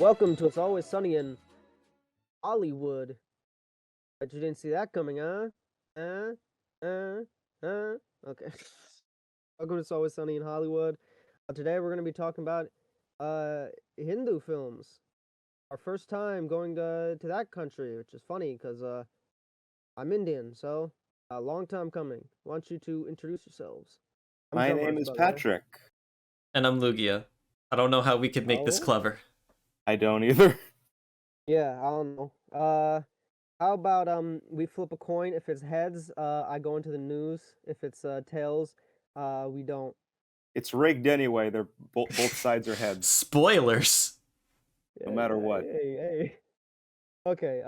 Welcome to It's Always Sunny in Hollywood. Bet you didn't see that coming, huh? Uh, Okay. Welcome to It's Always Sunny in Hollywood. Today we're going to be talking about Hindu films. Our first time going to that country, which is funny because I'm Indian, so a long time coming. I want you to introduce yourselves. I'm My Joe name Marks, is by the way. Patrick. And I'm Lugia. I don't know how we could make this Oh? clever. I don't either. Yeah, I don't know. How about we flip a coin? If it's heads, I go into the news. If it's tails, we don't. It's rigged anyway. They're both sides are heads, Spoilers. no Yeah, matter yeah, what. hey. Okay,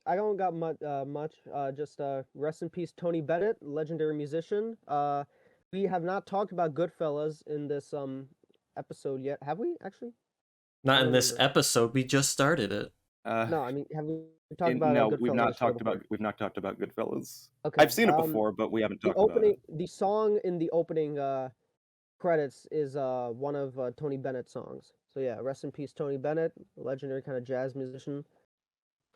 I don't got much. Just rest in peace, Tony Bennett, legendary musician. We have not talked about Goodfellas in this episode yet, have we? Actually, I Not don't in this remember. episode. We just started it. No, I mean, have we talked about No, Goodfellas for the whole? we've not talked about Goodfellas. Okay, I've seen it before, but we haven't the talked about it. the song in the opening credits is one of Tony Bennett's songs. So yeah, rest in peace, Tony Bennett, legendary kind of jazz musician.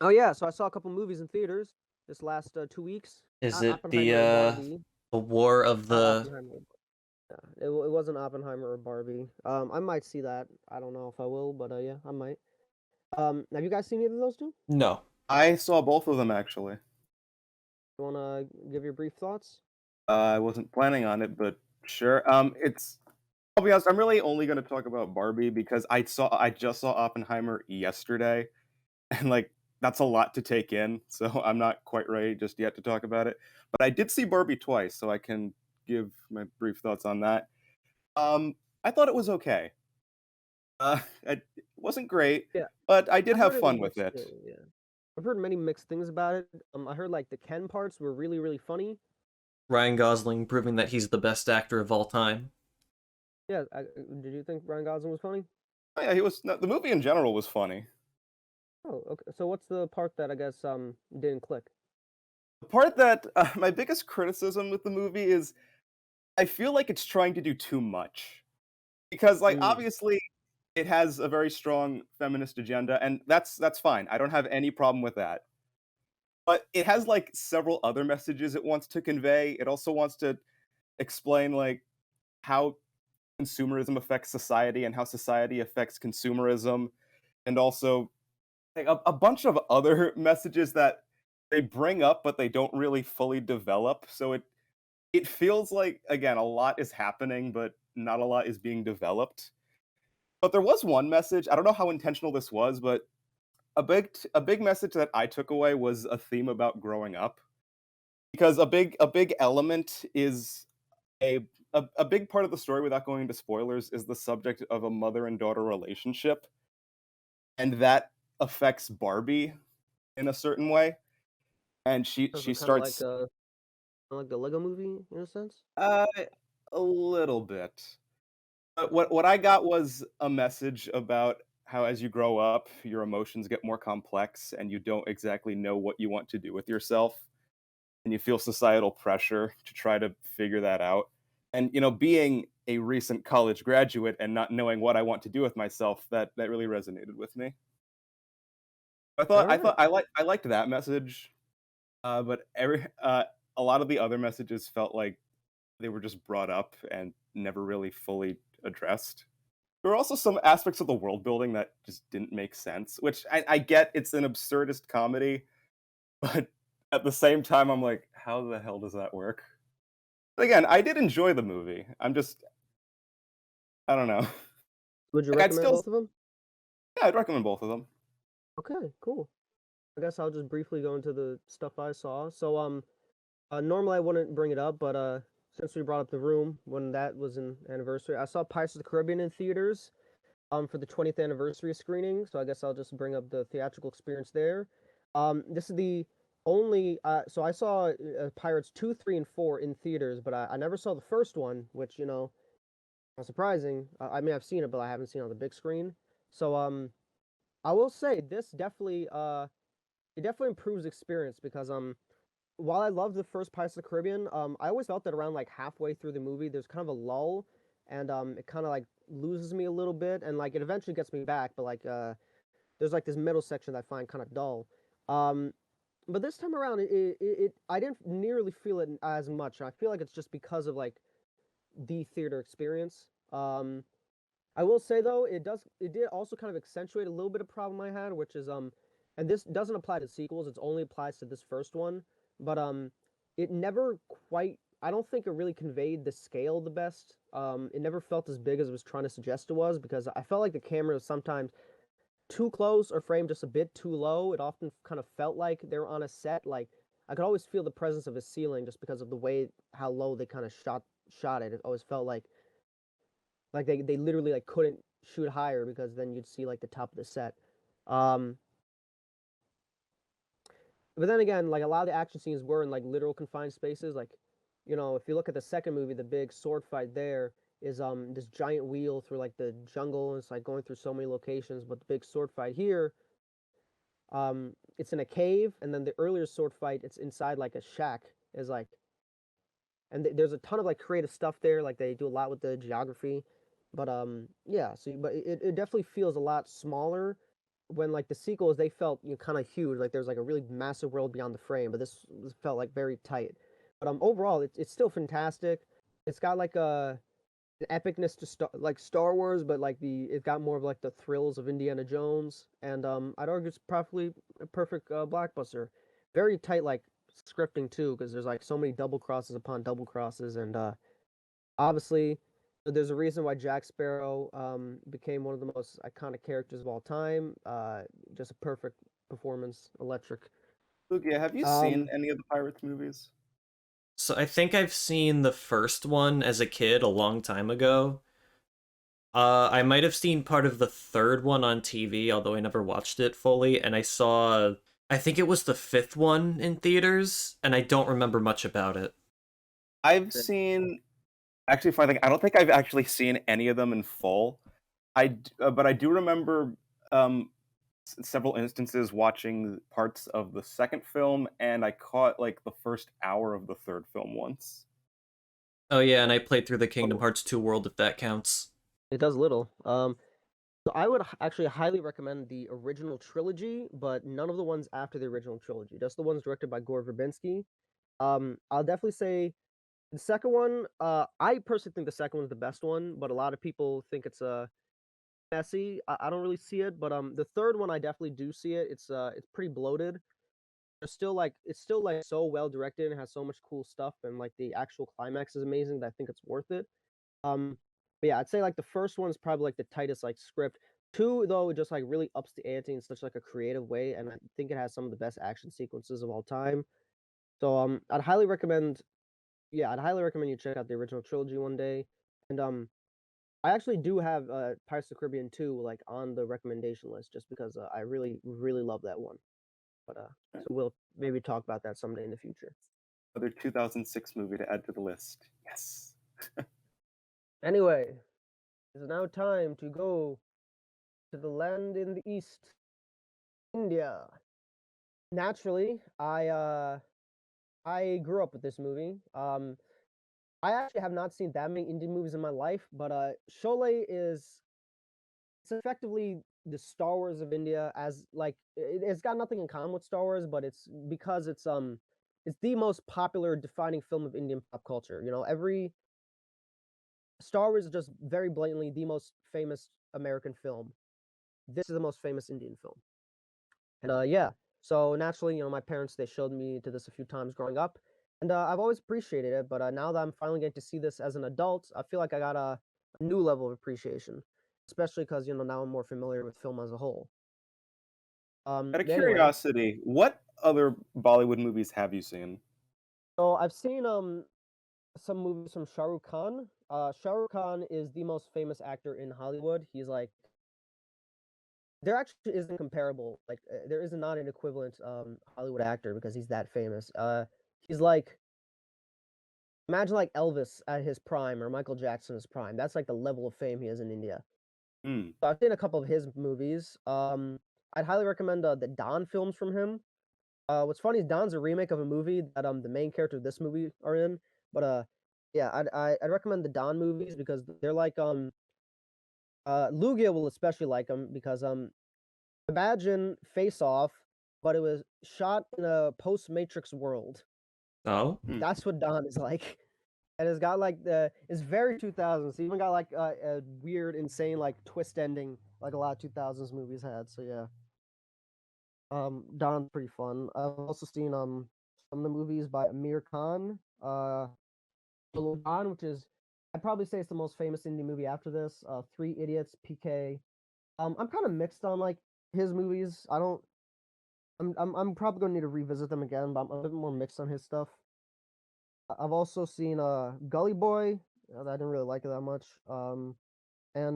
Oh yeah, so I saw a couple movies in theaters this last 2 weeks. Is Not it Oppenheimer or Barbie. the war of Not the Oppenheimer. Yeah, it wasn't Oppenheimer or Barbie. I might see that. I don't know if I will, but yeah, I might. Have you guys seen either of those two? No. I saw both of them actually. You wanna give your brief thoughts? I wasn't planning on it, but sure. I'll be honest. I'm really only going to talk about Barbie because I just saw Oppenheimer yesterday, and like that's a lot to take in. So I'm not quite ready just yet to talk about it. But I did see Barbie twice, so I can give my brief thoughts on that. I thought it was okay. It wasn't great, Yeah, but I did I have heard it was fun with mixed it. too. Yeah, I've heard many mixed things about it. I heard like the Ken parts were really funny. Ryan Gosling proving that he's the best actor of all time. Yeah, did you think Ryan Gosling was funny? Oh, yeah, he was. No, the movie in general was funny. Oh, okay. So what's the part that I guess didn't click? The part that my biggest criticism with the movie is I feel like it's trying to do too much because, like, Mm. obviously it has a very strong feminist agenda, and that's fine. I don't have any problem with that. But it has like several other messages it wants to convey. It also wants to explain like how consumerism affects society and how society affects consumerism, and also like a bunch of other messages that they bring up but they don't really fully develop. So it feels like again a lot is happening but not a lot is being developed. But there was one message. I don't know how intentional this was, but a big message that I took away was a theme about growing up because a big element is a a big part of the story without going into spoilers is the subject of a mother and daughter relationship, and that affects Barbie in a certain way. And So she kind of starts like the Lego Movie in a sense. uh, a little bit. But what I got was a message about how as you grow up, your emotions get more complex and you don't exactly know what you want to do with yourself, and you feel societal pressure to try to figure that out. And you know, being a recent college graduate and not knowing what I want to do with myself, that really resonated with me. All right. I liked that message, but a lot of the other messages felt like they were just brought up and never really fully addressed. There were also some aspects of the world building that just didn't make sense, which I get it's an absurdist comedy, but at the same time, I'm like, how the hell does that work? But again, I did enjoy the movie. I don't know. Would you Like I'd recommend still, both of them? yeah, I'd recommend both of them. Okay, cool. I guess I'll just briefly go into the stuff I saw. So normally I wouldn't bring it up, but since we brought up The Room when that was an anniversary, I saw Pirates of the Caribbean in theaters for the 20th anniversary screening. So I guess I'll just bring up the theatrical experience there. This is the only so I saw Pirates 2, 3, and 4 in theaters, but I never saw the first one, which surprising. I mean I've seen it, but I haven't seen it on the big screen. So I will say this definitely it definitely improves experience because while I love the first Pirates of the Caribbean, I always felt that around like halfway through the movie, there's kind of a lull, and it kind of like loses me a little bit, and like it eventually gets me back, but like there's like this middle section that I find kind of dull. Um, but this time around, I didn't nearly feel it as much. I feel like it's just because of like the theater experience. I will say though, it did also kind of accentuate a little bit of problem I had, which is and this doesn't apply to sequels. It only applies to this first one, but it never quite. I don't think it really conveyed the scale the best. It never felt as big as it was trying to suggest it was because I felt like the camera was sometimes too close or framed just a bit too low. It often kind of felt like they were on a set. Like I could always feel the presence of a ceiling just because of the way how low they kind of shot it. It always felt like they literally like couldn't shoot higher because then you'd see like the top of the set. Um, but then again, like a lot of the action scenes were in like literal confined spaces. Like, if you look at the second movie, the big sword fight there is this giant wheel through like the jungle. And it's like going through so many locations. But the big sword fight here, it's in a cave, and then the earlier sword fight, it's inside like a shack. Is like, and there's a ton of like creative stuff there. Like they do a lot with the geography. But yeah. So but it definitely feels a lot smaller when like the sequels they felt kind of huge, like there's like a really massive world beyond the frame, but this felt like very tight. But overall it's still fantastic. It's got like an epicness to like Star Wars, but like it got more of like the thrills of Indiana Jones, and I'd argue it's probably a perfect blockbuster. Very tight like scripting too, because there's like so many double crosses upon double crosses, and obviously there's a reason why Jack Sparrow became one of the most iconic characters of all time. Just a perfect performance, electric. Lugia, have you seen any of the Pirates movies? So I think I've seen the first one as a kid a long time ago. I might have seen part of the third one on TV, although I never watched it fully, and I think it was the fifth one in theaters, and I don't remember much about it. I've seen actually, funny thing, I don't think I've actually seen any of them in full. But I do remember several instances watching parts of the second film, and I caught like the first hour of the third film once. Oh yeah, and I played through the Kingdom Oh, Hearts 2 world if that counts. It does little. So I would actually highly recommend the original trilogy, but none of the ones after the original trilogy. Just the ones directed by Gore Verbinski. I'll definitely say the second one. I personally think the second one's the best one, but a lot of people think it's messy. I don't really see it, but the third one I definitely do see it. It's pretty bloated. It's still like so well directed and has so much cool stuff, and like the actual climax is amazing that I think it's worth it. Um, but yeah, I'd say like the first one is probably like the tightest like script. Two though, it just like really ups the ante in such like a creative way, and I think it has some of the best action sequences of all time. So I'd highly recommend. Yeah, I'd highly recommend you check out the original trilogy one day. And I actually do have Pirates of the Caribbean 2 like on the recommendation list just because I really really love that one. But so we'll maybe talk about that someday in the future. another 2006 movie to add to the list. Yes. Anyway, it's now time to go to the land in the east, India. Naturally, I grew up with this movie. I actually have not seen that many Indian movies in my life, but Sholay is it's effectively the Star Wars of India. As like it's got nothing in common with Star Wars, but it's because it's the most popular defining film of Indian pop culture. Every Star Wars is just very blatantly the most famous American film. This is the most famous Indian film. And yeah, so naturally, my parents they showed me to this a few times growing up, and I've always appreciated it. But now that I'm finally getting to see this as an adult, I feel like I got a new level of appreciation, especially because now I'm more familiar with film as a whole. Out of Anyway, curiosity, what other Bollywood movies have you seen? so I've seen some movies from Shah Rukh Khan. Shah Rukh Khan is the most famous actor in Hollywood. He's like there actually isn't comparable. Like there is not an equivalent Hollywood actor because he's that famous. He's like imagine like Elvis at his prime or Michael Jackson's prime. That's like the level of fame he is in India. Hmm. So I've seen a couple of his movies. I'd highly recommend the Don films from him. What's funny is Don's a remake of a movie that the main character of this movie are in. But yeah, I'd recommend the Don movies because they're like Lugia will especially like them because imagine Face Off, but it was shot in a post-Matrix world. Oh, That's what Dawn is like. And it's got like it's very 2000s. It's even got like a weird, insane like twist ending, like a lot of 2000s movies had. So yeah, Dawn's pretty fun. I've also seen some of the movies by Amir Khan. Dawn, which is I'd probably say it's the most famous indie movie after this. Three Idiots, PK. I'm kind of mixed on like his movies. I don't. I'm probably gonna need to revisit them again, but I'm a bit more mixed on his stuff. I've also seen Gully Boy. I didn't really like it that much. And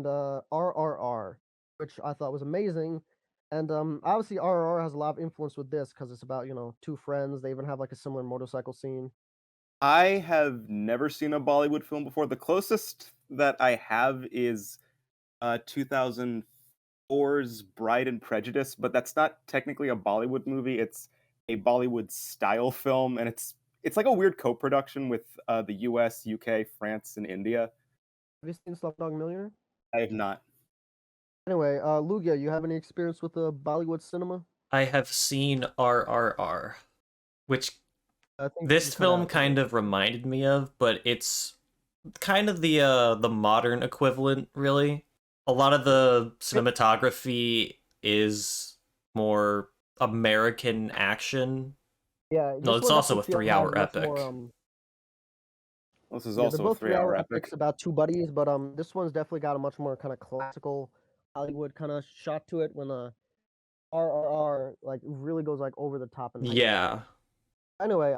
RRR, which I thought was amazing. And obviously RRR has a lot of influence with this because it's about two friends. They even have like a similar motorcycle scene. I have never seen a Bollywood film before. The closest that I have is 2004's Bride and Prejudice, but that's not technically a Bollywood movie. It's a Bollywood style film, and it's like a weird co-production with the U.S., UK, France, and India. Have you seen Slumdog Millionaire? I have not. Anyway, Lugia, you have any experience with Bollywood cinema? I have seen RRR, which I think this you cut film out kind there. of reminded me of, but it's kind of the modern equivalent, really. A lot of the cinematography is more American action. Yeah, No, this it's one also definitely a has 3-hour much more epic. This is Yeah, they're also a both 3 hour 3-hour epics epic. about two buddies, but this one's definitely got a much more kind of classical Hollywood kind of shot to it when RRR like really goes like over the top and hype. Yeah. Anyway,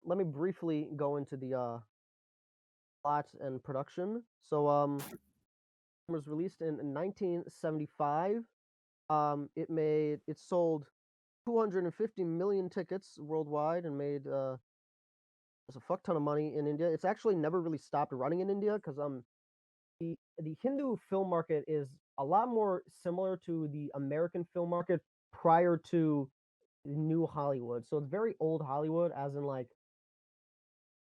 let me briefly go into the plot and production. So it was released in 1975. It sold 250 million tickets worldwide and made a fuck ton of money in India. It's actually never really stopped running in India because the Hindu film market is a lot more similar to the American film market prior to new Hollywood. So it's very old Hollywood, as in like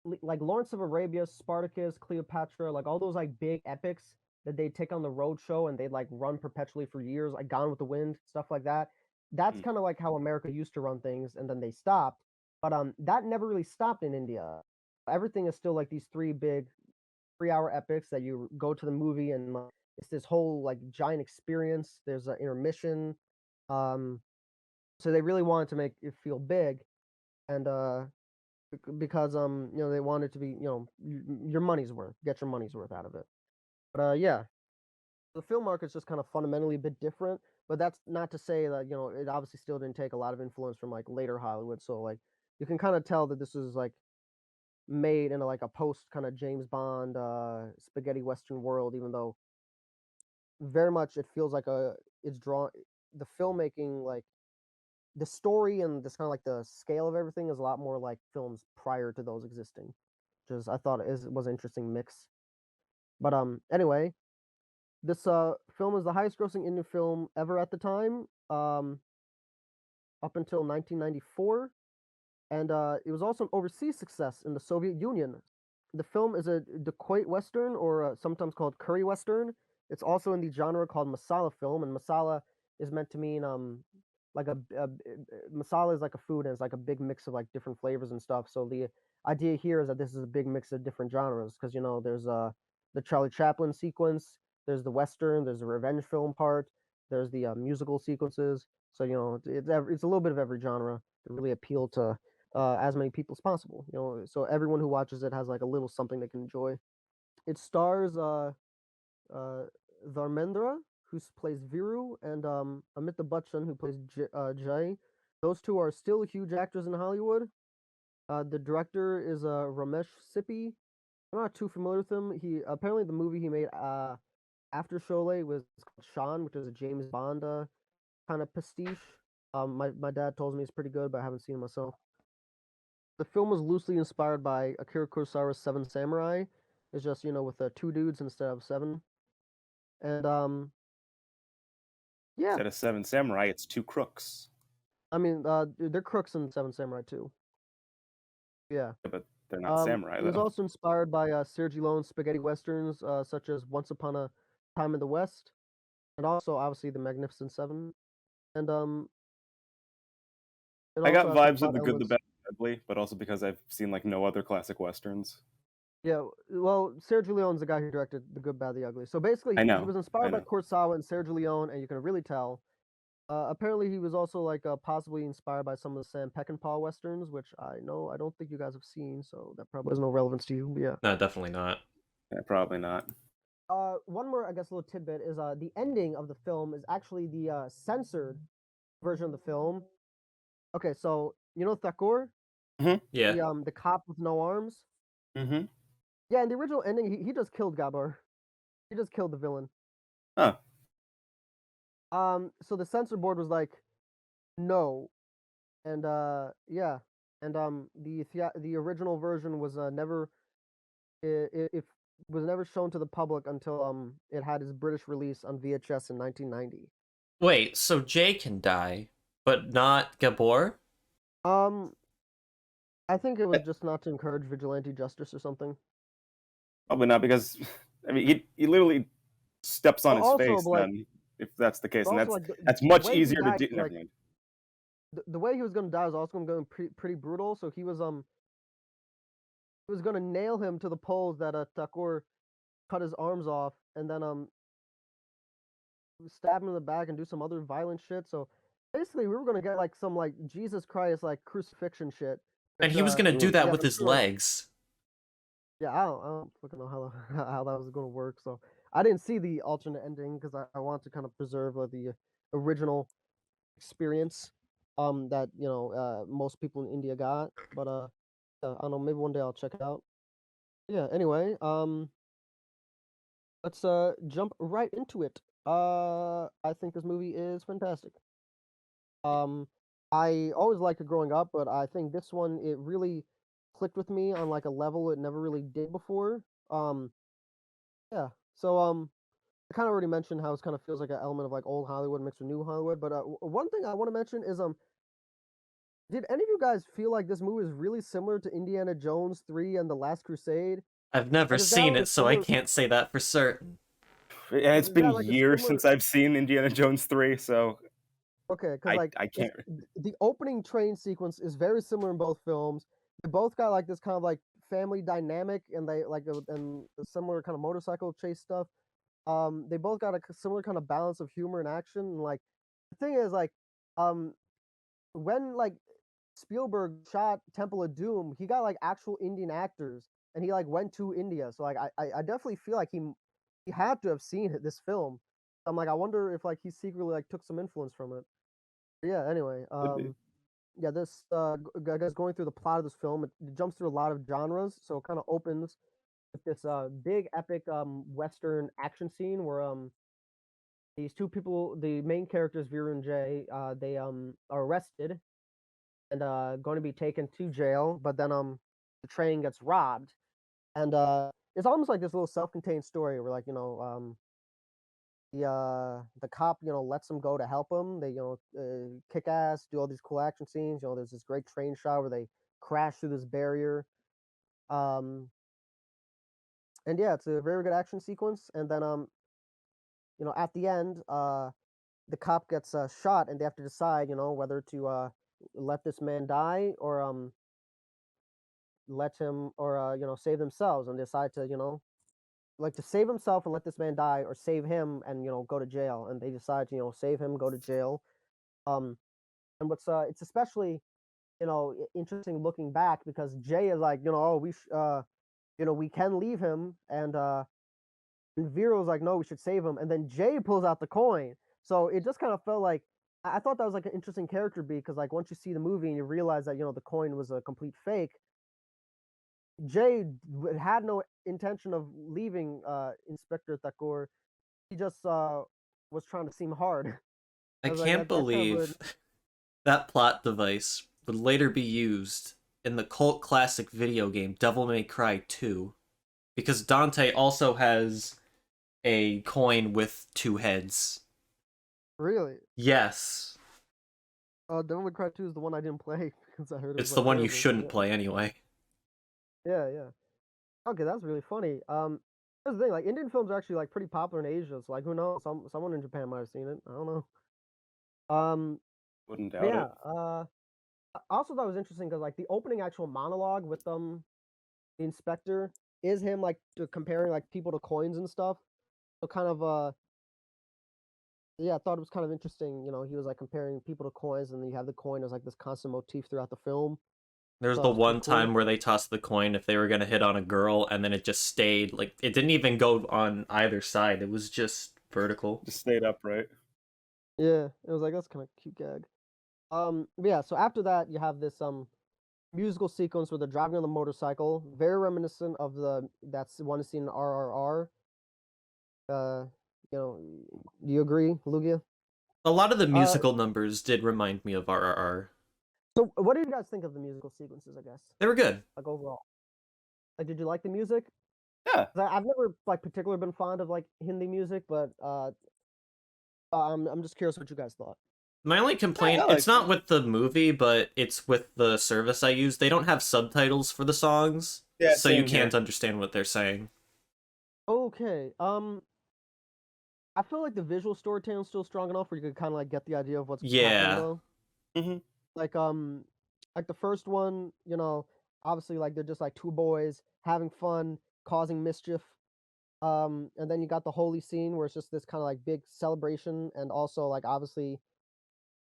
Lawrence of Arabia, Spartacus, Cleopatra, like all those like big epics that they take on the road show and they'd like run perpetually for years, like Gone with the Wind, stuff like that. That's kind of like how America used to run things, and then they stopped. But that never really stopped in India. Everything is still like these three big 3 hour epics that you go to the movie and like, it's this whole like giant experience. There's an intermission. Um, so they really wanted to make it feel big, and because they wanted to be your money's worth, get your money's worth out of it. But yeah, the film market's just kind of fundamentally a bit different. But that's not to say that it obviously still didn't take a lot of influence from like later Hollywood. So like you can kind of tell that this is like made in like a post kind of James Bond spaghetti western world, even though very much it feels like it's drawn the filmmaking, like the story and this kind of like the scale of everything is a lot more like films prior to those existing, which is I thought was an interesting mix. But anyway, this film is the highest grossing Indian film ever at the time, up until 1994. And it was also an overseas success in the Soviet Union. The film is a dacoit western, or sometimes called curry western. It's also in the genre called masala film, and masala is meant to mean like masala is like a food, and it's like a big mix of like different flavors and stuff. So the idea here is that this is a big mix of different genres because there's the Charlie Chaplin sequence, there's the western, there's the revenge film part, there's the musical sequences. So it's a little bit of every genre to really appeal to as many people as possible. So everyone who watches it has like a little something they can enjoy. It stars uh, Dharmendra, who plays Viru, and Amitabh Bachchan, who plays Jay. Those two are still huge actors in Hollywood. The director is Ramesh Sippy. I'm not too familiar with him. He apparently the movie he made after Sholay was called Sean, which is a James Bond kind of pastiche. My dad told me it's pretty good, but I haven't seen it myself. The film was loosely inspired by Akira Kurosawa's Seven Samurai. It's just with two dudes instead of seven. And yeah, Instead of seven samurai, it's two crooks. I mean they're crooks in Seven Samurai too. Yeah. Yeah, but they're not samurai It was though. also inspired by Sergio Leone's spaghetti westerns, such as Once Upon a Time in the West, and also obviously The Magnificent Seven. and it I got also has some vibes of plot The Good, the elements. Bad, and the Ugly, but also because I've seen like no other classic westerns. Yeah, well, Sergio Leone's the guy who directed The Good, Bad, the Ugly. So basically, I he know, was I inspired by know. Kurosawa and Sergio Leone, and you can really tell. Apparently, he was also like possibly inspired by some of the Sam Peckinpah westerns, which I don't think you guys have seen, so that probably has no relevance to you. But yeah. No, definitely not. Yeah, probably not. One more, I guess, little tidbit is the ending of the film is actually the censored version of the film. Okay, so you know Thakur, Yeah. the cop with no arms. Mm-hmm. Yeah, in the original ending, he just killed Gabor. He just killed the villain. Oh, So the censor board was like, no, and yeah, and the original version was never it was never shown to the public until it had its British release on VHS in 1990. Wait, so Jay can die, but not Gabor? Um, I think it was eh, just not to encourage vigilante justice or something. probably not because I mean he literally steps on But his also, face but like, then if that's the case, but and also that's like that's the much way he easier to died, do. Never like mind. the way he was gonna die was also gonna be pretty brutal. So he was gonna nail him to the poles that Thakur cut his arms off, and then stab him in the back and do some other violent shit. So basically, we were gonna get like some like Jesus Christ like crucifixion shit, And which he was gonna do Mm. that yeah, with I'm his sure. legs. Yeah, I don't fucking know how how that was gonna work. So I didn't see the alternate ending because I want to kind of preserve the original experience that most people in India got. But yeah, I don't know, maybe one day I'll check it out. Yeah, anyway, let's jump right into it. I think this movie is fantastic. Um, I always liked it growing up, but I think this one it really clicked with me on like a level it never really did before. Um, yeah. So I kind of already mentioned how it kind of feels like an element of like old Hollywood mixed with new Hollywood. But one thing I want to mention is did any of you guys feel like this movie is really similar to Indiana Jones 3 and The Last Crusade? I've never Like, it's got seen like a it, so I similar, can't say that for certain. And like, it's it's been got like a years similar. since I've seen Indiana Jones 3, so Okay, because I like I it's can't. the opening train sequence is very similar in both films. They both got like this kind of like family dynamic, and they like and a similar kind of motorcycle chase stuff. They both got a similar kind of balance of humor and action. And like the thing is like, um, when like Spielberg shot Temple of Doom, he got like actual Indian actors, and he like went to India. So like I definitely feel like he had to have seen this film. I'm like I wonder if like he secretly like took some influence from it. But yeah. Anyway, Could be. yeah, this I guess going through the plot of this film, it jumps through a lot of genres. So it kind of opens with this big epic western action scene where these two people, the main characters Viru and Jay, they are arrested and going to be taken to jail, but then the train gets robbed, and it's almost like this little self-contained story where like the cop lets them go to help them. They kick ass, do all these cool action scenes. There's this great train shot where they crash through this barrier. Um, and yeah, it's a very good action sequence. And then at the end, the cop gets shot, and they have to decide whether to let this man die or let him or save themselves, and decide to like to save himself and let this man die, or save him and go to jail. And they decide to save him, go to jail. um and what's it's especially interesting looking back, because Jay is like, oh, we can leave him, and Vero's like, no, we should save him, and then Jay pulls out the coin. So it just kind of felt like I thought that was like an interesting character beat, because like once you see the movie and you realize that the coin was a complete fake, Jay had no intention of leaving Inspector Thakur. He just was trying to seem hard. I I was like, can't that's kind of weird. believe that plot device would later be used in the cult classic video game Devil May Cry 2, because Dante also has a coin with two heads. Really. Yes. Devil May Cry 2 is the one I didn't play because I heard it was It's the like one you terrible. shouldn't play anyway. Yeah, yeah. Okay, that's really funny. Here's the thing, like Indian films are actually like pretty popular in Asia. So like, who knows? Someone in Japan might have seen it. I don't know. Um, Wouldn't but doubt yeah, it. I also thought it was interesting because like the opening actual monologue with the inspector is him like comparing like people to coins and stuff. So kind of yeah, I thought it was kind of interesting. You know, he was like comparing people to coins, and then you have the coin as like this constant motif throughout the film. There's So the it was pretty one cool. time where they tossed the coin if they were gonna hit on a girl, and then it just stayed like it didn't even go on either side. It was just vertical. Just stayed upright. Yeah, it was like that's kind of cute gag. But yeah. So after that, you have this musical sequence where they're driving on the motorcycle, very reminiscent of that's one scene in RRR. Uh, do you agree, Lugia? A lot of the Uh, musical numbers did remind me of RRR. so what do you guys think of the musical sequences? I guess They were good. like overall, like did you like the music? Yeah. 'Cause I've never like particularly been fond of like Hindi music, but I'm just curious what you guys thought. My only complaint, I it's liked not it. with the movie, but it's with the service I use. They don't have subtitles for the songs, Yeah, so you same can't here. understand what they're saying. Okay. I feel like the visual storytelling is still strong enough where you could kind of like get the idea of what's happening Yeah. though. Hmm. Like like the first one, obviously like they're just like two boys having fun, causing mischief. And then you got the holy scene where it's just this kind of like big celebration, and also like obviously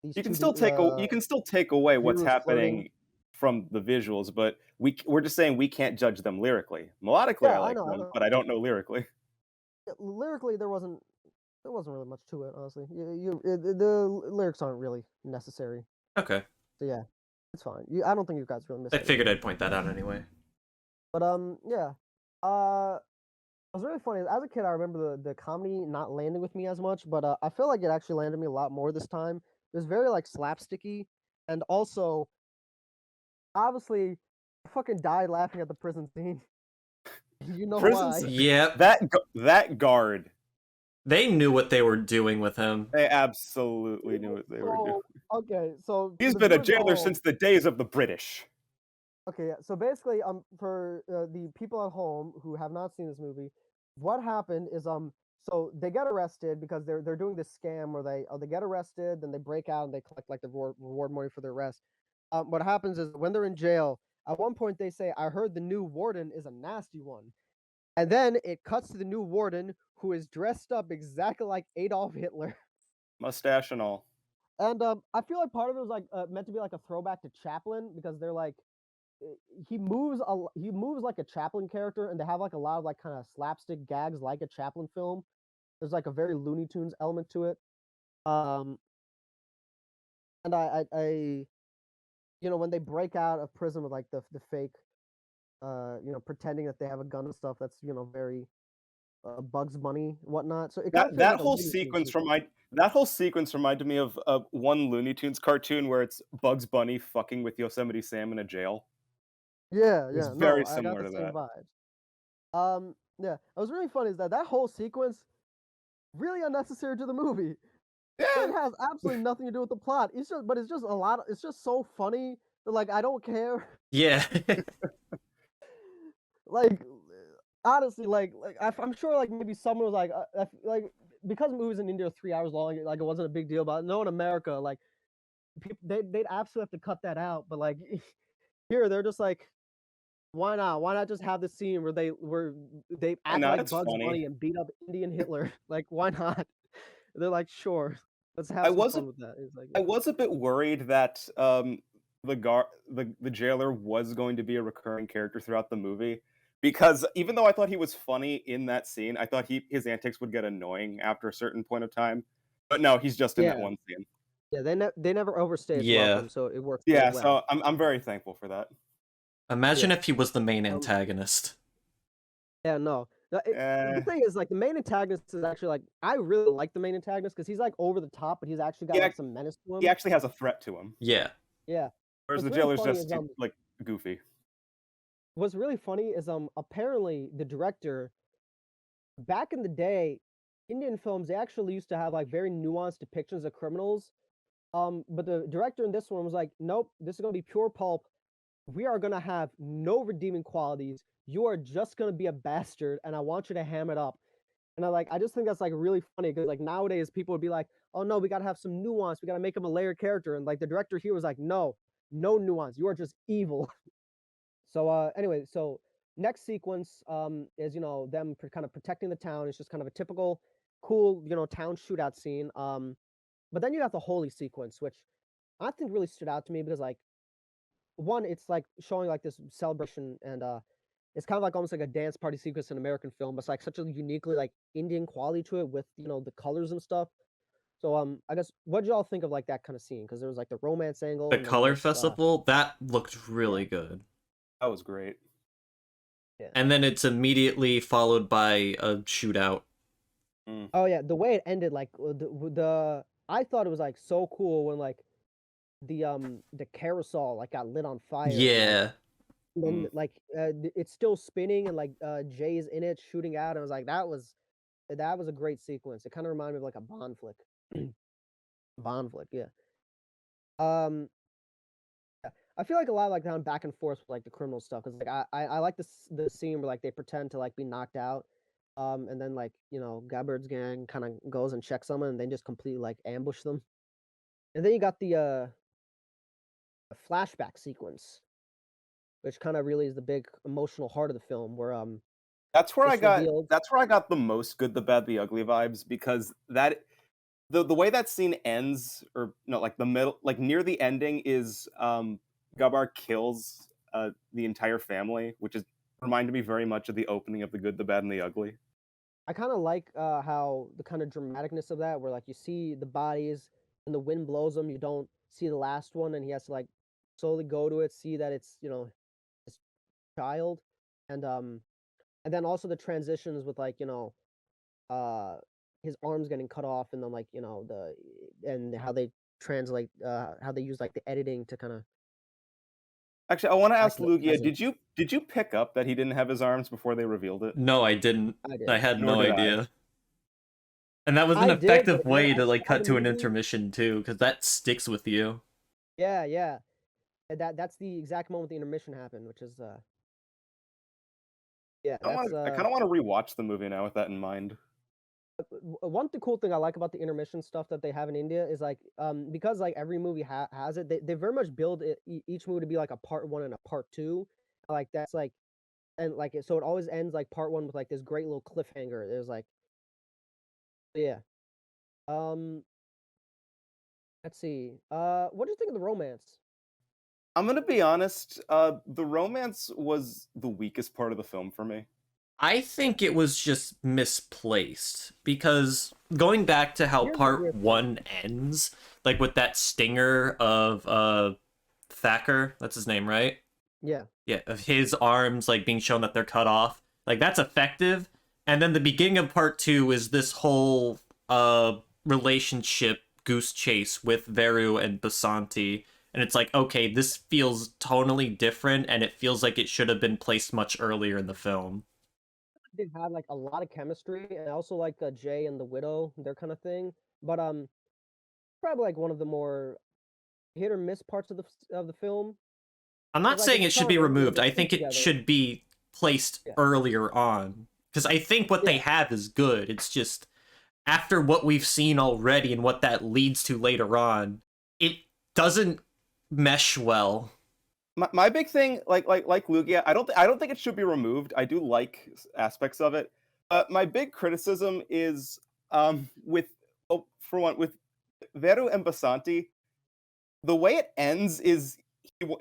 these You can two still take away what's heroes flirting. happening from the visuals, but we're just saying we can't judge them lyrically. Melodically, I Yeah, I like know, I them, know. but I don't know lyrically. Lyrically, there wasn't really much to it, honestly. The lyrics aren't really necessary. Okay. So yeah, it's fine. I don't think you guys really I missed figured anything. I'd point that out anyway. But yeah. It was really funny. As a kid, I remember the comedy not landing with me as much, but I feel like it actually landed me a lot more this time. It was very like slapsticky, and also obviously, I fucking died laughing at the prison scene. You know Prisons, why? Yep. that guard, They knew what they were doing with him. they absolutely knew what they were doing. So okay, so for He's the been a viewers at jailer home, since the days of the British. okay, yeah. So basically, for the people at home who have not seen this movie, what happened is so they get arrested because they're doing this scam where they get arrested, then they break out and they collect like the reward money for their arrest. What happens is when they're in jail, at one point they say, "I heard the new warden is a nasty one," and then it cuts to the new warden who is dressed up exactly like Adolf Hitler. Mustache and all. And I feel like part of it was like meant to be like a throwback to Chaplin because they're like he moves like a Chaplin character, and they have like a lot of like kind of slapstick gags like a Chaplin film. There's like a very Looney Tunes element to it. Um, and when they break out of prison with like the fake, pretending that they have a gun and stuff, that's very Bugs Bunny whatnot. So it kind of That feels that like a whole Looney Tunes sequence sequence. reminded me of one Looney Tunes cartoon where it's Bugs Bunny fucking with Yosemite Sam in a jail. Yeah, It was yeah, no, very I got similar the to same that. vibes. Yeah, it was really funny is that whole sequence really unnecessary to the movie. Yeah, It has absolutely nothing to do with the plot. It's just a lot. It's just so funny that like I don't care. Yeah. Like honestly, I'm sure like maybe someone was like because movies in India are 3 hours long, like it wasn't a big deal. But no, in America, like people they'd absolutely have to cut that out. But like here, they're just like, why not? Why not just have the scene where they why act not? like It's Bugs funny. Bunny and beat up Indian Hitler? Like why not? They're like, sure, let's I have some was a fun with that. It's like, I yeah. was a bit worried that the jailer was going to be a recurring character throughout the movie because even though I thought he was funny in that scene, I thought his antics would get annoying after a certain point of time. But no, he's just in that Yeah. one scene. Yeah, they never overstay its Yeah. welcome, so it works really Yeah, well. so I'm very thankful for that. Imagine Yeah. if he was the main Um, antagonist. yeah, no. The Eh, thing is, like, the main antagonist is actually like I really like the main antagonist because he's like over the top, but he's actually got he, like ac- some menace to he him. actually has a threat to him, Yeah. Yeah. whereas What's the really jailer's funny just is like goofy. apparently the director back in the day, Indian films they actually used to have like very nuanced depictions of criminals. But the director in this one was like, nope, this is gonna be pure pulp. We are gonna have no redeeming qualities. You are just gonna be a bastard, and I want you to ham it up. And I just think that's like really funny because like nowadays people would be like, "Oh no, we gotta have some nuance. We gotta make him a layered character." And like the director here was like, "No, no nuance. You are just evil." So anyway, so next sequence is them kind of protecting the town. It's just kind of a typical cool town shootout scene. But then you got the holy sequence, which I think really stood out to me because like one, it's like showing like this celebration and it's kind of like almost like a dance party sequence in American film, but it's like such a uniquely like Indian quality to it with the colors and stuff. So I guess what did y'all think of like that kind of scene? Because there was like the romance angle The and then color like festival, that looked yeah, really good. That was great. yeah. And then it's immediately followed by a shootout. Mm. Oh yeah, the way it ended, like the I thought it was like so cool when like the carousel like got lit on fire and like Yeah. then Mm. like it's still spinning and like Jay's in it shooting out and I was like that was a great sequence. It kind of reminded me of like a Bond flick. Bond flick, yeah. Um yeah. I feel like a lot like that back and forth with like the criminal stuff because like I like the scene where like they pretend to like be knocked out. And then like Gabbard's gang kind of goes and checks someone and then just completely like ambush them. And then you got the flashback sequence, which kind of really is the big emotional heart of the film, where it's revealed. That's where I got the most Good, the Bad, the Ugly vibes because the way that scene ends, or no, like the middle, like near the ending, is Gabar kills the entire family, which is reminded me very much of the opening of The Good, the Bad, and the Ugly. I kind of like how the kind of dramaticness of that, where like you see the bodies and the wind blows them, you don't see the last one, and he has to like slowly go to it, see that it's his child, and and then also the transitions with like uh his arms getting cut off and then like and how they translate how they use like the editing to kind of Actually, I want to back ask to the Lugia, present. did you pick up that he didn't have his arms before they revealed it? No, I didn't. I did. I had Nor no did I. idea. And that was an I did, but effective when way I to like saw cut the to an movie, intermission too, because that sticks with you. yeah, yeah, and that's the exact moment the intermission happened, which is yeah, that's I kind of want to rewatch the movie now with that in mind. one the cool thing I like about the intermission stuff that they have in India is like because like every movie has it, they very much build each movie to be like a part one and a part two, like that's like and like so it always ends like part one with like this great little cliffhanger. There's like yeah. Um, let's see. What do you think of the romance? I'm gonna be honest. The romance was the weakest part of the film for me. I think it was just misplaced because going back to how Here's the part weird thing. one ends, like with that stinger of Thacker, that's his name, right? Yeah. Yeah, of his arms like being shown that they're cut off. Like that's effective. And then the beginning of part two is this whole relationship goose chase with Veru and Basanti. And it's like, okay, this feels tonally different and it feels like it should have been placed much earlier in the film. They had like a lot of chemistry, and I also like Jay and the Widow, their kind of thing. But probably like one of the more hit or miss parts of the film. I'm Because not like saying it's it should fun be and removed. the I scene think it together. should be placed Yeah. earlier on. Because I think what they Yeah. have is good. It's just after what we've seen already and what that leads to later on, it doesn't mesh well. My big thing, like Lugia, I don't think it should be removed. I do like aspects of it. My big criticism is with for one with Veru and Basanti, the way it ends is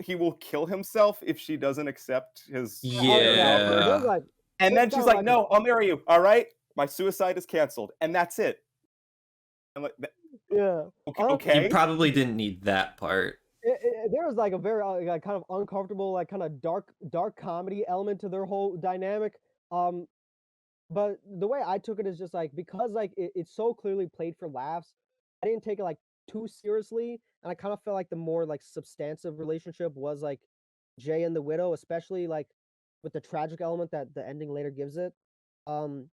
he will kill himself if she doesn't accept his marriage Exactly. offer. There's Yeah. like And there's then kind she's of like, like a "No, I'll marry you. All right, my suicide is canceled," and that's it. I'm like, yeah. You Okay." probably didn't need that part. There was like a very like kind of uncomfortable, like kind of dark comedy element to their whole dynamic. Um, but the way I took it is just like because like it's so clearly played for laughs, I didn't take it like too seriously, and I kind of felt like the more like substantive relationship was like Jay and the Widow, especially like with the tragic element that the ending later gives it. Um,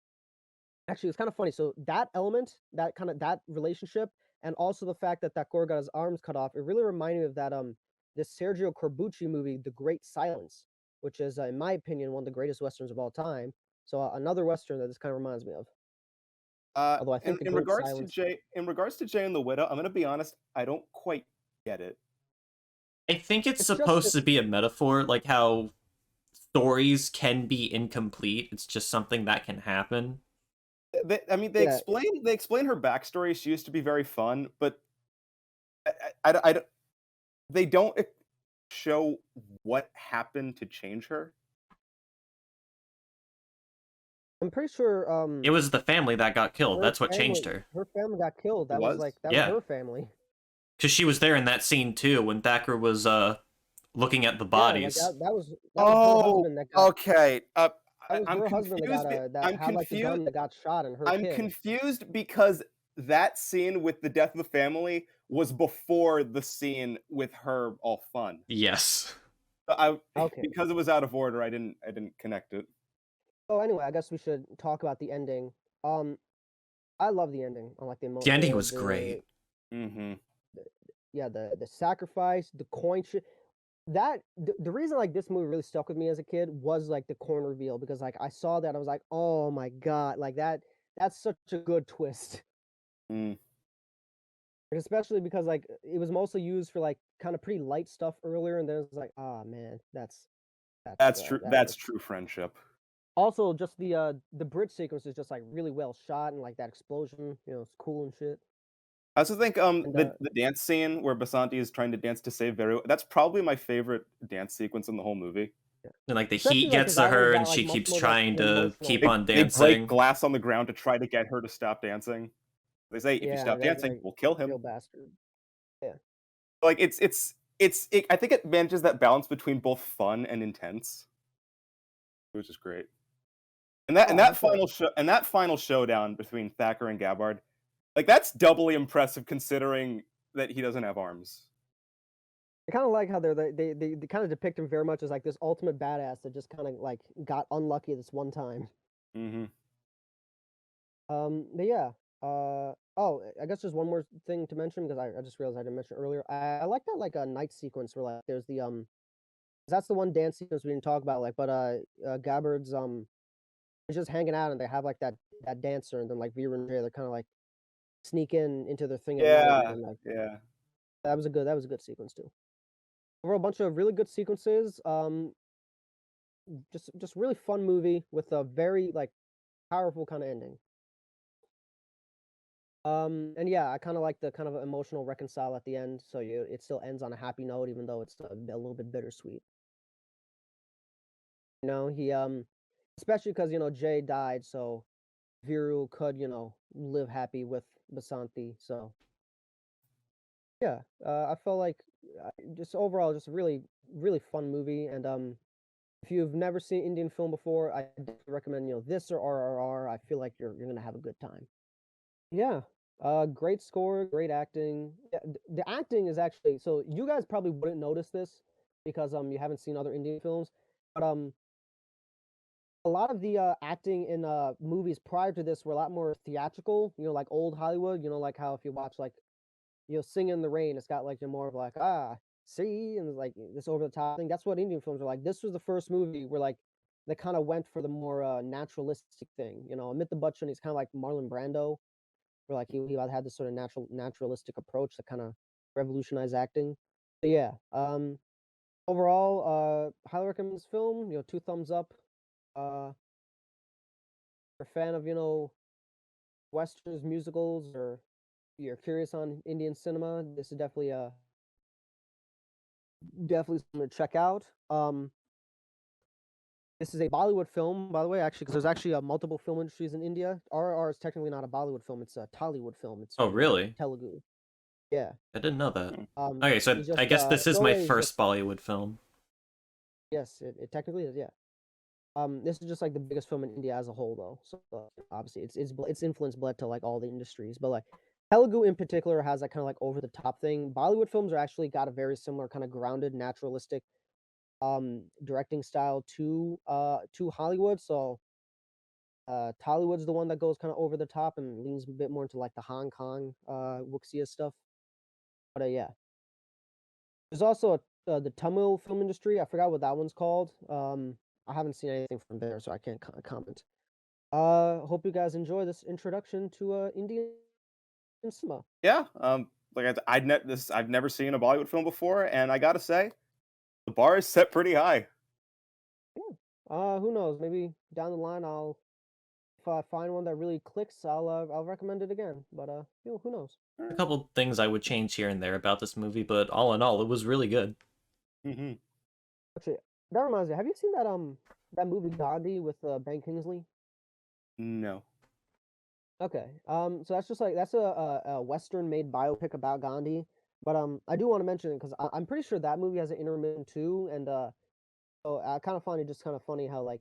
Actually, it's kind of funny. So that element, that kind of that relationship, and also the fact that Gore got his arms cut off, it really reminded me of that this Sergio Corbucci movie, The Great Silence, which is, in my opinion, one of the greatest westerns of all time. So another western that this kind of reminds me of. Although I think the In Great regards to Silence. Jay and the Widow, I'm gonna be honest, I don't quite get it. I think it's It's just supposed this. to be a metaphor, like how stories can be incomplete. It's just something that can happen. I mean, Yeah, they explain her backstory. She used to be very fun, but I don't- they don't show what happened to change her. I'm pretty sure. It was the family that got killed. Her That's what changed family, her. her family got killed. It was. That was Yeah, her family. because she was there in that scene too when Thacker was looking at the Yeah, like bodies. that was her Oh, husband that got okay. that was I'm her husband that got confused. that had like the gun that got shot and her I'm kid. confused because that scene with the death of the family was before the scene with her all fun. Yes. I Okay. because it was out of order, I didn't connect it. Oh, anyway, I guess we should talk about the ending. I love the ending. I like The ending was great. Mm-hmm. yeah, the sacrifice, the coin shit. The reason like this movie really stuck with me as a kid was like the coin reveal, because like I saw that, I was like, oh my god, like that's such a good twist. Mm. And especially because like it was mostly used for like kind of pretty light stuff earlier, and then it's like, ah man, That's true. that That's hurts. true friendship. Also, just the bridge sequence is just like really well shot, and like that explosion, it's cool and shit. I also think And the dance scene where Basanti is trying to dance to save Veru, that's probably my favorite dance sequence in the whole movie. yeah. And like the Especially heat like gets because to that one's her and got like she much keeps more like trying an to emotional. keep on They break dancing. glass on the ground to try to get her to stop dancing. They say, if you Yeah, stop that dancing, like we'll kill real him. bastard. Yeah. Like I think it manages that balance between both fun and intense, which is great. And Oh, I have to. that final showdown between Thacker and Gabbard, like that's doubly impressive considering that he doesn't have arms. I kind of like how they kind of depict him very much as like this ultimate badass that just kind of like got unlucky this one time. Mm-hmm. But yeah. Oh, I guess just one more thing to mention, because I just realized I didn't mention earlier. I like that like a night sequence where like there's the 'cause that's the one dance sequence we didn't talk about, like, but Gabbard's is just hanging out, and they have like that dancer, and then like Vera and Jay, they're kind of like sneak in into their thing at night, and Yeah, then like yeah. that was a good sequence too. Overall, a bunch of really good sequences. Just really fun movie with a very like powerful kind of ending. And yeah, I kind of like the kind of emotional reconcile at the end, so it still ends on a happy note, even though it's a little bit bittersweet. He especially because Jay died, so Viru could live happy with Basanti. So yeah, I felt like just overall just a really really fun movie, and if you've never seen Indian film before, I definitely recommend this or RRR. I feel like you're gonna have a good time. Yeah. Great score, great acting. Yeah, the acting is actually, so you guys probably wouldn't notice this because you haven't seen other Indian films, but a lot of the acting in movies prior to this were a lot more theatrical, like old Hollywood, like how if you watch like Sing in the Rain, it's got like more of like see, and like this over the top thing. That's what Indian films are like. This was the first movie where like they kind of went for the more naturalistic thing. Amitabh Bachchan, he's kind of like Marlon Brando, where like he had this sort of naturalistic approach that kind of revolutionized acting. But yeah, overall, highly recommend this film. 2 thumbs up. If you're a fan of westerns, musicals, or you're curious on Indian cinema, this is definitely something to check out. This is a Bollywood film, by the way, actually, because there's actually multiple film industries in India. RRR is technically not a Bollywood film; it's a Tollywood film. It's Oh, from really? Telugu. Yeah. I didn't know that. Hmm. Okay, so It's I just guess this is my Sholay is just first Bollywood film. yes, it technically is. Yeah. This is just like the biggest film in India as a whole, though. So obviously, its influence bled to like all the industries, but like Telugu in particular has that kind of like over the top thing. Bollywood films are actually got a very similar kind of grounded, naturalistic directing style to Hollywood. So Tollywood's the one that goes kind of over the top and leans a bit more into like the Hong Kong wuxia stuff. But yeah, there's also the Tamil film industry. I forgot what that one's called. I haven't seen anything from there, so I can't comment. Hope you guys enjoy this introduction to Indian cinema. Yeah, like I've never seen a Bollywood film before, and I gotta say, the bar is set pretty high. Yeah. Who knows? Maybe down the line, if I find one that really clicks, I'll recommend it again. But who knows? A couple things I would change here and there about this movie, but all in all, it was really good. Mm-hmm. Actually, that reminds me. Have you seen that movie Gandhi with Ben Kingsley? No. Okay. So that's just like that's a Western-made biopic about Gandhi. But I do want to mention it because I'm pretty sure that movie has an intermission too, and so I kind of find it just kind of funny how like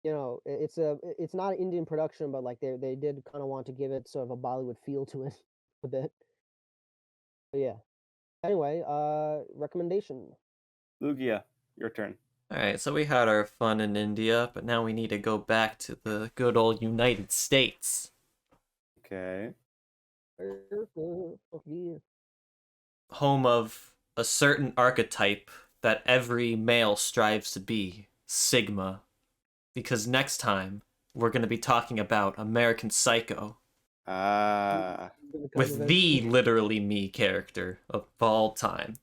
it's not an Indian production, but like they did kind of want to give it sort of a Bollywood feel to it a bit. But yeah. Anyway, recommendation. Lugia, your turn. Alright, so we had our fun in India, but now we need to go back to the good old United States. Okay. Home of a certain archetype that every male strives to be, Sigma. Because next time, we're going to be talking about American Psycho. Ah. With the literally me character of all time.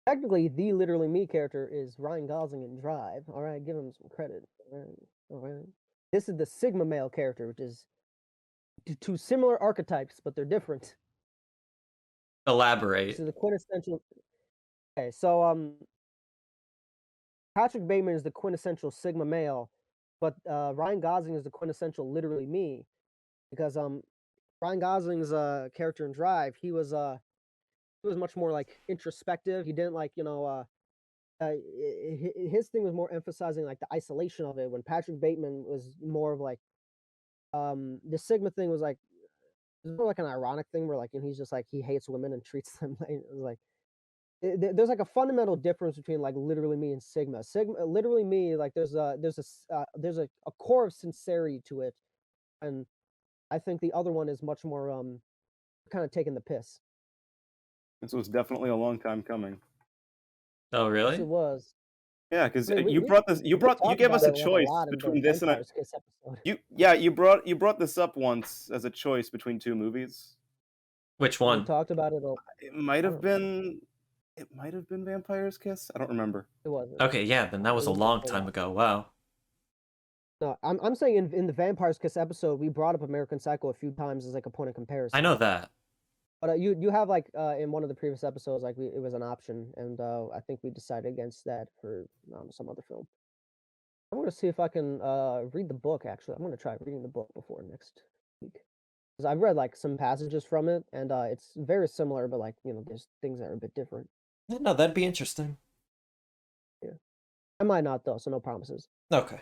Technically, the literally me character is Ryan Gosling in Drive. All right, give him some credit. All right. This is the Sigma male character, which is two similar archetypes, but they're different. Elaborate. This is the quintessential. Okay, so Patrick Bateman is the quintessential Sigma male, but Ryan Gosling is the quintessential literally me, because Ryan Gosling's character in Drive, he was much more like introspective. He didn't like his thing was more emphasizing like the isolation of it. When Patrick Bateman was more of like the Sigma thing was like it was more like an ironic thing where like and he's just like he hates women and treats them like there's like a fundamental difference between like literally me and Sigma. Sigma literally me like there's a core of sincerity to it, and I think the other one is much more kind of taking the piss. This was definitely a long time coming. Oh, Yes, really? it was. Yeah, because I mean, you brought this. You talked gave about us a it like a choice lot in the between this and a. Vampire's Kiss episode. You brought this up once as a choice between two movies. Which We one? talked about it. It might I have don't remember. been. It might have been Vampire's Kiss. I don't remember. It wasn't. Okay, yeah, then that It was a was long before time that. ago. Wow. No, I'm saying in the Vampire's Kiss episode, we brought up American Psycho a few times as like a point of comparison. I know that. But you have like in one of the previous episodes, like it was an option, and I think we decided against that for some other film. I'm gonna see if I can read the book. Actually, I'm gonna try reading the book before next week because I've read like some passages from it, and it's very similar, but like there's things that are a bit different. Yeah, no, that'd be interesting. Yeah, I might not though, so no promises. Okay.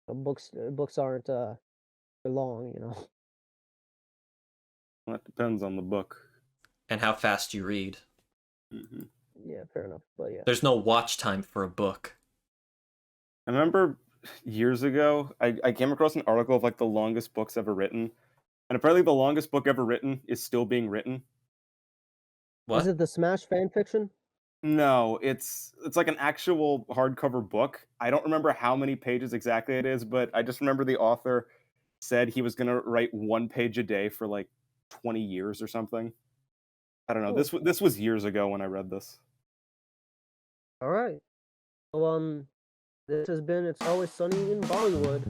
Books aren't they're long, Well, that depends on the book. And how fast you read. Mm-hmm. Yeah, fair enough. But yeah, There's no watch time for a book. I remember years ago, I came across an article of like the longest books ever written, and apparently the longest book ever written is still being written. What? is it the Smash fan fiction? No, it's like an actual hardcover book. I don't remember how many pages exactly it is, but I just remember the author said he was gonna write 1 page a day for like 20 years or something. I don't know. Cool. This was years ago when I read this. All right. Well, this has been It's Always Sunny in Bollywood.